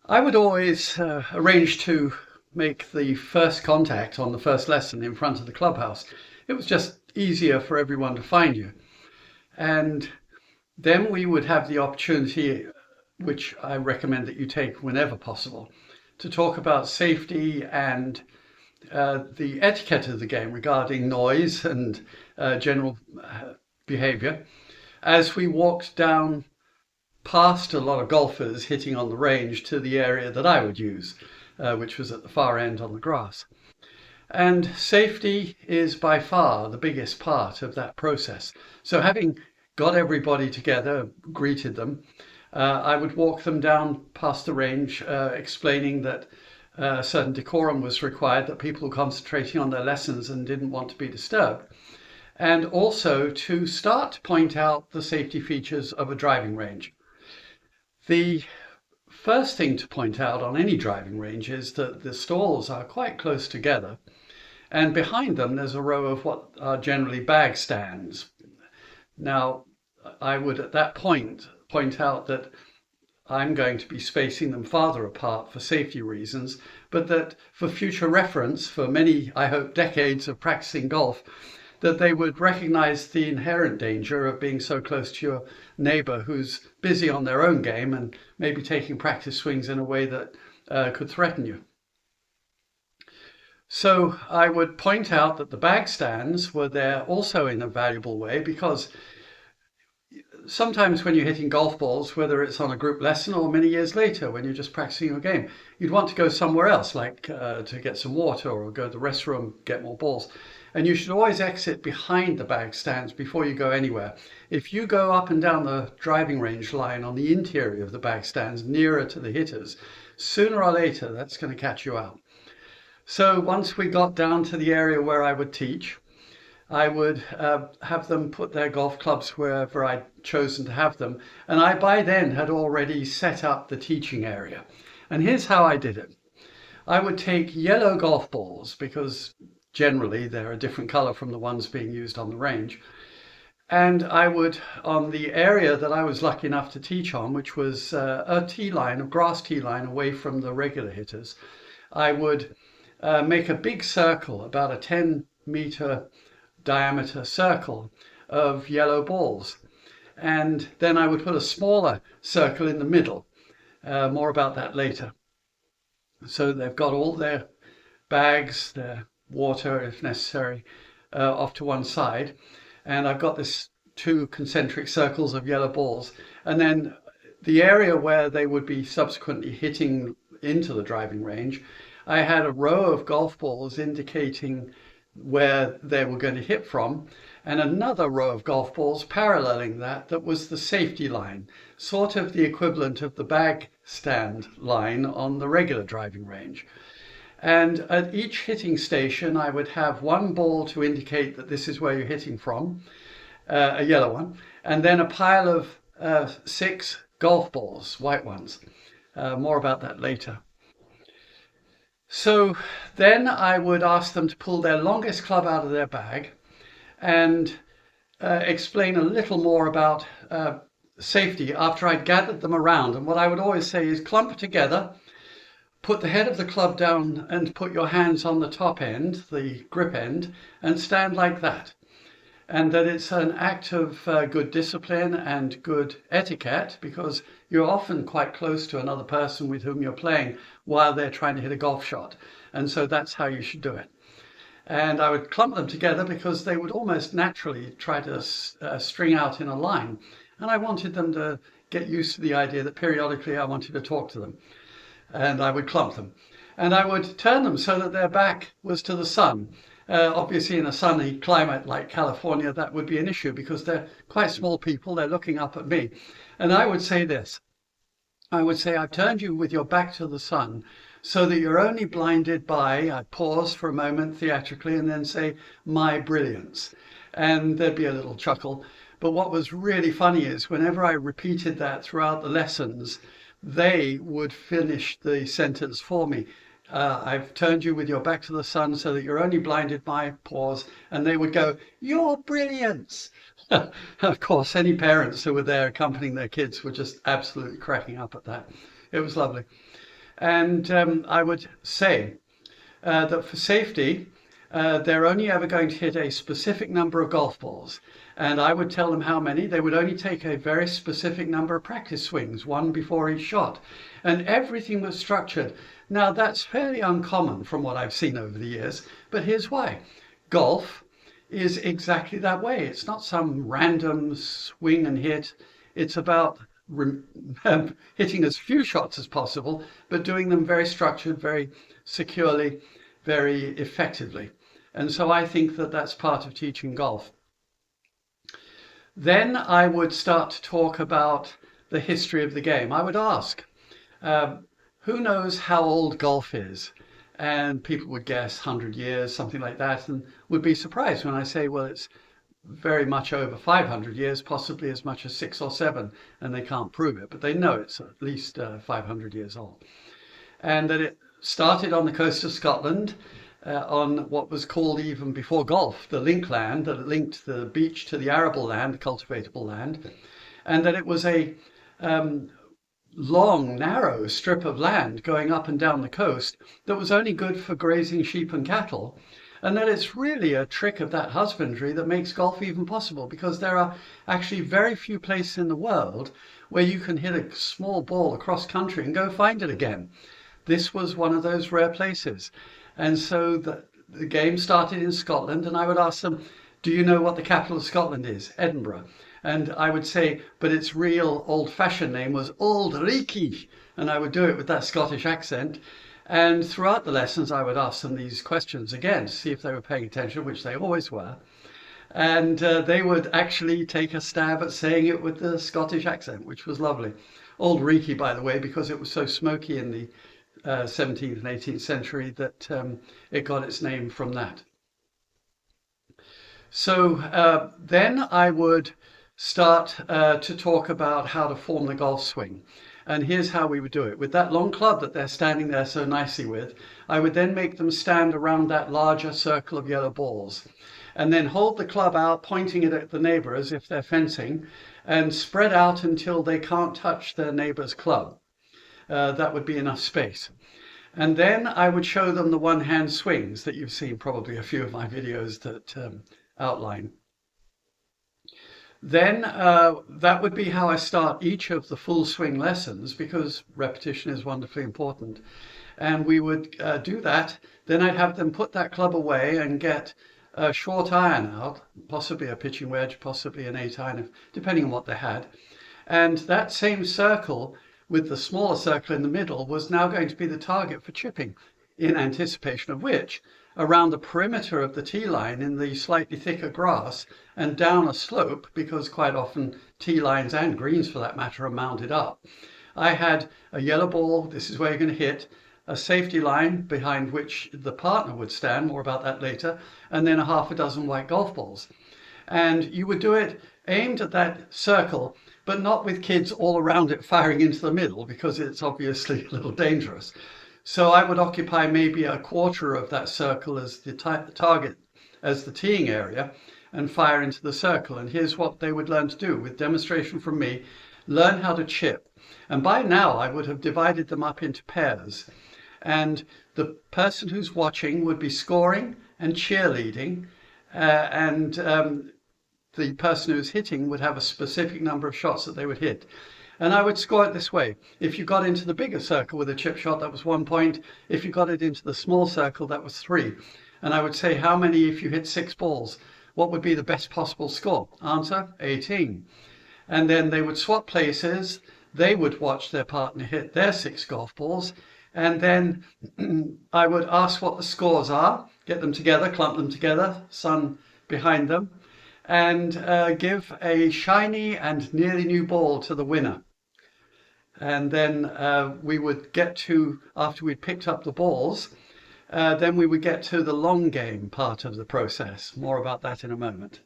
I would always arrange to make the first contact on the first lesson in front of the clubhouse. It was just easier for everyone to find you. And then we would have the opportunity, which I recommend that you take whenever possible, to talk about safety and the etiquette of the game regarding noise and general behavior. As we walked down past a lot of golfers hitting on the range to the area that I would use, which was at the far end on the grass. And safety is by far the biggest part of that process. So having got everybody together, greeted them, I would walk them down past the range, explaining that a certain decorum was required, that people were concentrating on their lessons and didn't want to be disturbed. And also to start to point out the safety features of a driving range. The first thing to point out on any driving range is that the stalls are quite close together, and behind them there's a row of what are generally bag stands. Now, I would at that point out that I'm going to be spacing them farther apart for safety reasons, but that for future reference, for many, I hope, decades of practicing golf, that they would recognize the inherent danger of being so close to your neighbor who's busy on their own game and maybe taking practice swings in a way that could threaten you. So I would point out that the bag stands were there also in a valuable way, because sometimes when you're hitting golf balls, whether it's on a group lesson or many years later when you're just practicing your game, you'd want to go somewhere else, like to get some water or go to the restroom, get more balls. And you should always exit behind the bag stands before you go anywhere. If you go up and down the driving range line on the interior of the bag stands nearer to the hitters, sooner or later that's going to catch you out. So once we got down to the area where I would teach, I would have them put their golf clubs wherever I'd chosen to have them. And I by then had already set up the teaching area. And here's how I did it. I would take yellow golf balls, because generally they're a different color from the ones being used on the range. And I would, on the area that I was lucky enough to teach on, which was a tee line, a grass tee line away from the regular hitters, I would make a big circle, about a 10-meter diameter circle of yellow balls. And then I would put a smaller circle in the middle. More about that later. So they've got all their bags, their water if necessary, off to one side. And I've got this 2 concentric circles of yellow balls. And then the area where they would be subsequently hitting into the driving range, I had a row of golf balls indicating where they were going to hit from, and another row of golf balls paralleling that was the safety line, sort of the equivalent of the bag stand line on the regular driving range. And at each hitting station, I would have one ball to indicate that this is where you're hitting from, a yellow one, and then a pile of 6 golf balls, white ones. More about that later. So then I would ask them to pull their longest club out of their bag and explain a little more about safety after I'd gathered them around. And what I would always say is clump together, put the head of the club down and put your hands on the top end, the grip end, and stand like that. And that it's an act of good discipline and good etiquette, because you're often quite close to another person with whom you're playing while they're trying to hit a golf shot. And so that's how you should do it. And I would clump them together because they would almost naturally try to string out in a line. And I wanted them to get used to the idea that periodically I wanted to talk to them. And I would clump them. And I would turn them so that their back was to the sun. Obviously, in a sunny climate like California, that would be an issue because they're quite small people. They're looking up at me. And I would say this. I would say, I've turned you with your back to the sun so that you're only blinded by, I'd pause for a moment theatrically and then say, my brilliance. And there'd be a little chuckle. But what was really funny is whenever I repeated that throughout the lessons, they would finish the sentence for me. I've turned you with your back to the sun so that you're only blinded by pause. And they would go, your brilliance. Of course, any parents who were there accompanying their kids were just absolutely cracking up at that. It was lovely. And I would say that for safety, they're only ever going to hit a specific number of golf balls. And I would tell them how many. They would only take a very specific number of practice swings, one before each shot. And everything was structured. Now, that's fairly uncommon from what I've seen over the years, but here's why. Golf is exactly that way. It's not some random swing and hit. It's about hitting as few shots as possible, but doing them very structured, very securely, very effectively. And so I think that that's part of teaching golf. Then I would start to talk about the history of the game. I would ask, who knows how old golf is? And people would guess 100 years, something like that, and would be surprised when I say, well, it's very much over 500 years, possibly as much as 6 or 7, and they can't prove it, but they know it's at least 500 years old. And that it started on the coast of Scotland, on what was called, even before golf, the link land, that linked the beach to the arable land, the cultivatable land, and that it was a long, narrow strip of land going up and down the coast that was only good for grazing sheep and cattle. And that it's really a trick of that husbandry that makes golf even possible, because there are actually very few places in the world where you can hit a small ball across country and go find it again. This was one of those rare places. And so the game started in Scotland, and I would ask them, do you know what the capital of Scotland is? Edinburgh. And I would say, but its real old-fashioned name was Auld Reekie. And I would do it with that Scottish accent. And throughout the lessons, I would ask them these questions again to see if they were paying attention, which they always were. And they would actually take a stab at saying it with the Scottish accent, which was lovely. Auld Reekie, by the way, because it was so smoky in the 17th and 18th century that it got its name from that. So then I would start to talk about how to form the golf swing. And here's how we would do it. With that long club that they're standing there so nicely with, I would then make them stand around that larger circle of yellow balls, and then hold the club out, pointing it at the neighbor as if they're fencing, and spread out until they can't touch their neighbor's club. That would be enough space. And then I would show them the one-hand swings that you've seen probably a few of my videos that outline. Then that would be how I start each of the full swing lessons, because repetition is wonderfully important. And we would do that. Then I'd have them put that club away and get a short iron out, possibly a pitching wedge, possibly an 8-iron, depending on what they had. And that same circle with the smaller circle in the middle was now going to be the target for chipping, in anticipation of which, around the perimeter of the tee line in the slightly thicker grass and down a slope, because quite often tee lines and greens for that matter are mounted up, I had a yellow ball, this is where you're going to hit, a safety line behind which the partner would stand, more about that later, and then a half a dozen white golf balls. And you would do it aimed at that circle, but not with kids all around it firing into the middle, because it's obviously a little dangerous. So I would occupy maybe a quarter of that circle as the target, as the teeing area, and fire into the circle. And here's what they would learn to do with demonstration from me: learn how to chip. And by now I would have divided them up into pairs. And the person who's watching would be scoring and cheerleading, and the person who's hitting would have a specific number of shots that they would hit. And I would score it this way. If you got into the bigger circle with a chip shot, that was 1 point. If you got it into the small circle, that was 3. And I would say, how many if you hit 6 balls? What would be the best possible score? Answer, 18. And then they would swap places. They would watch their partner hit their 6 golf balls. And then I would ask what the scores are, get them together, clump them together, sun behind them, and give a shiny and nearly new ball to the winner. And then we would get to, after we'd picked up the balls, then we would get to the long game part of the process. More about that in a moment.